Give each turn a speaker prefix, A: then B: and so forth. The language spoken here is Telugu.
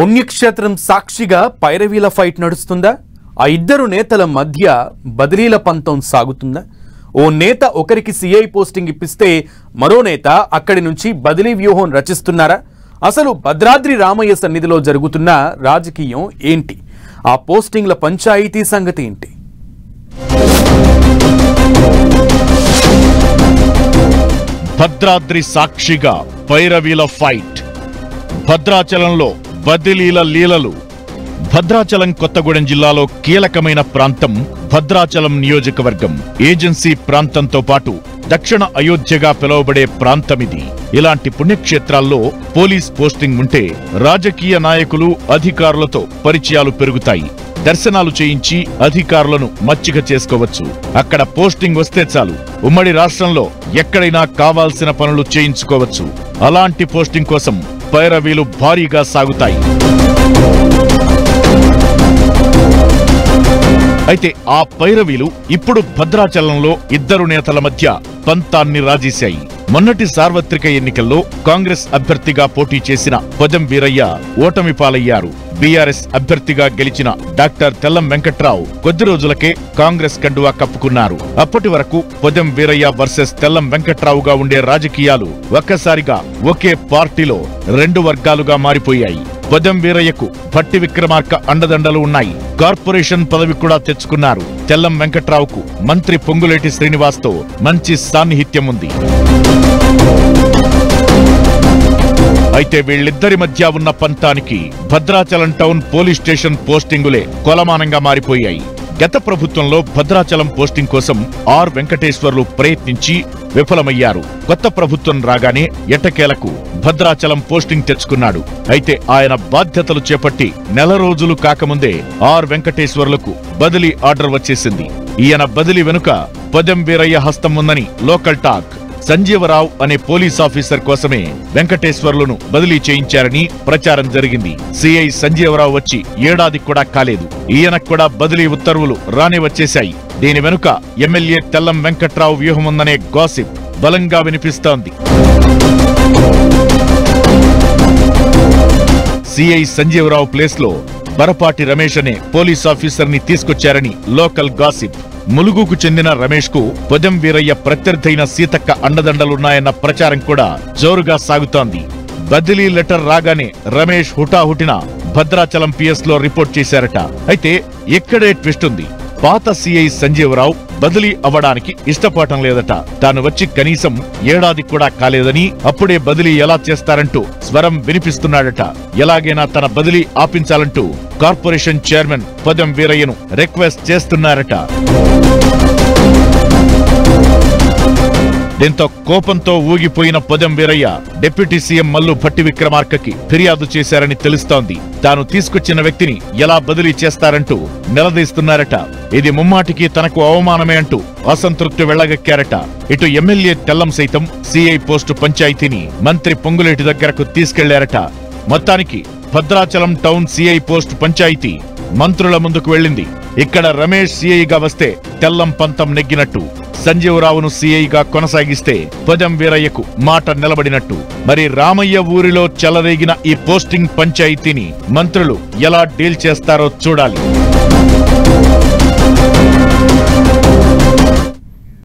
A: పుణ్యక్షేత్రం సాక్షిగా పైరవీల ఫైట్ నడుస్తుందా? ఆ ఇద్దరు నేతల మధ్య బదిలీల పంతం సాగుతుందా? ఓ నేత ఒకరికి సిఐ పోస్టింగ్ ఇప్పిస్తే మరో నేత అక్కడి నుంచి బదిలీ వ్యూహం రచిస్తున్నారా? అసలు భద్రాద్రి రామయ్య సన్నిధిలో జరుగుతున్న రాజకీయం ఏంటి? ఆ పోస్టింగ్ల పంచాయతీ సంగతి ఏంటి?
B: భద్రాద్రి సాక్షిగా పైరవీల ఫైట్, భద్రాచలంలో బదిలీల లీలలు. భద్రాచలం కొత్తగూడెం జిల్లాలో కీలకమైన ప్రాంతం భద్రాచలం నియోజకవర్గం. ఏజెన్సీ ప్రాంతంతో పాటు దక్షిణ అయోధ్యగా పిలువబడే ప్రాంతమిది. ఇలాంటి పుణ్యక్షేత్రాల్లో పోలీస్ పోస్టింగ్ ఉంటే రాజకీయ నాయకులు, అధికారులతో పరిచయాలు పెరుగుతాయి. దర్శనాలు చేయించి అధికారులను మచ్చిక చేసుకోవచ్చు. అక్కడ పోస్టింగ్ వస్తే చాలు, ఉమ్మడి రాష్ట్రంలో ఎక్కడైనా కావాల్సిన పనులు చేయించుకోవచ్చు. అలాంటి పోస్టింగ్ కోసం పైరవీలు భారీగా సాగుతాయి. అయితే ఆ పైరవీలు ఇప్పుడు భద్రాచలంలో ఇద్దరు నేతల మధ్య పంతాన్ని రాజేశాయి. మొన్నటి సార్వత్రిక ఎన్నికల్లో కాంగ్రెస్ అభ్యర్థిగా పోటీ చేసిన పొదెం వీరయ్య ఓటమి పాలయ్యారు. బీఆర్ఎస్ అభ్యర్థిగా గెలిచిన డాక్టర్ తెల్లం వెంకట్రావు కొద్ది రోజులకే కాంగ్రెస్ కండువా కప్పుకున్నారు. అప్పటి వరకు పొదెం వీరయ్య వర్సెస్ తెల్లం వెంకట్రావుగా ఉండే రాజకీయాలు ఒక్కసారిగా ఒకే పార్టీలో రెండు వర్గాలుగా మారిపోయాయి. పొదెం వీరయ్యకు భట్టి విక్రమార్క అండదండలు ఉన్నాయి. కార్పొరేషన్ పదవి కూడా తెచ్చుకున్నారు. తెల్లం వెంకట్రావుకు మంత్రి పొంగులేటి శ్రీనివాస్తో మంచి సాన్నిహిత్యం ఉంది. అయితే వీళ్ళిద్దరి మధ్య ఉన్న పంతానికి భద్రాచలం టౌన్ పోలీస్ స్టేషన్ పోస్టింగులే కొలమానంగా మారిపోయాయి. గత ప్రభుత్వంలో భద్రాచలం పోస్టింగ్ కోసం ఆర్ వెంకటేశ్వర్లు ప్రయత్నించి విఫలమయ్యారు. కొత్త ప్రభుత్వం రాగానే ఎట్టకేలకు భద్రాచలం పోస్టింగ్ తెచ్చుకున్నాడు. అయితే ఆయన బాధ్యతలు చేపట్టి నెల రోజులు కాకముందే ఆర్ వెంకటేశ్వర్లకు బదిలీ ఆర్డర్ వచ్చేసింది. ఈయన బదిలీ వెనుక పొదెం వీరయ్య హస్తం ఉందని లోకల్ టాక్. సంజీవరావు అనే పోలీస్ ఆఫీసర్ కోసమే వెంకటేశ్వర్లను బదిలీ చేయించారని ప్రచారం జరిగింది. సిఐ సంజీవరావు వచ్చి ఏడాది కూడా కాలేదు. ఈయనకు కూడా బదిలీ ఉత్తర్వులు రానే వచ్చేశాయి. దీని వెనుక ఎమ్మెల్యే తెల్లం వెంకట్రావు వ్యూహముందనే గాసిప్ బలంగా వినిపిస్తోంది. సిఐ సంజీవరావు ప్లేస్ లో బరపాటి రమేష్ అనే పోలీస్ ఆఫీసర్ ని తీసుకొచ్చారని లోకల్ గాసిప్. ములుగుకు చెందిన రమేష్ కు పొదెం వీరయ్య ప్రత్యర్థైన సీతక్క అండదండలున్నాయన్న ప్రచారం కూడా జోరుగా సాగుతోంది. బదిలీ లెటర్ రాగానే రమేష్ హుటాహుటిన భద్రాచలం పిఎస్ లో రిపోర్ట్ చేశారట. అయితే ఇక్కడే ట్విస్ట్ ఉంది. పాత సిఐ సంజీవరావు బదిలీ అవ్వడానికి ఇష్టపడటం లేదట. తాను వచ్చి కనీసం ఏడాది కూడా కాలేదని, అప్పుడే బదిలీ ఎలా చేస్తారంటూ స్వరం వినిపిస్తున్నాడట. ఎలాగైనా తన బదిలీ ఆపించాలంటూ కార్పొరేషన్ చైర్మన్ పొదెం వీరయ్యను రిక్వెస్ట్ చేస్తున్నారట. దీంతో కోపంతో ఊగిపోయిన పొదెం వీరయ్య డిప్యూటీ సీఎం మల్లు భట్టి విక్రమార్కకి ఫిర్యాదు చేశారని తెలుస్తోంది. తాను తీసుకొచ్చిన వ్యక్తిని ఎలా బదిలీ చేస్తారంటూ నిలదీస్తున్నారట. ఇది ముమ్మాటికి తనకు అవమానమే అంటూ అసంతృప్తి వెళ్లగక్కారట. ఇటు ఎమ్మెల్యే తెల్లం సైతం సిఐ పోస్టు పంచాయతీని మంత్రి పొంగులేటి దగ్గరకు తీసుకెళ్లారట. మొత్తానికి Bhadrachalam town CI post panchayati మంత్రుల ముందుకు వెళ్లింది. ఇక్కడ రమేష్ సిఐగా వస్తే తెల్లం పంతం నెగ్గినట్టు, సంజీవరావును సిఐగా కొనసాగిస్తే పొదెం వీరయ్యకు మాట నిలబడినట్టు. మరి రామయ్య ఊరిలో చెలరేగిన ఈ పోస్టింగ్ పంచాయతీని మంత్రులు ఎలా డీల్ చేస్తారో చూడాలి.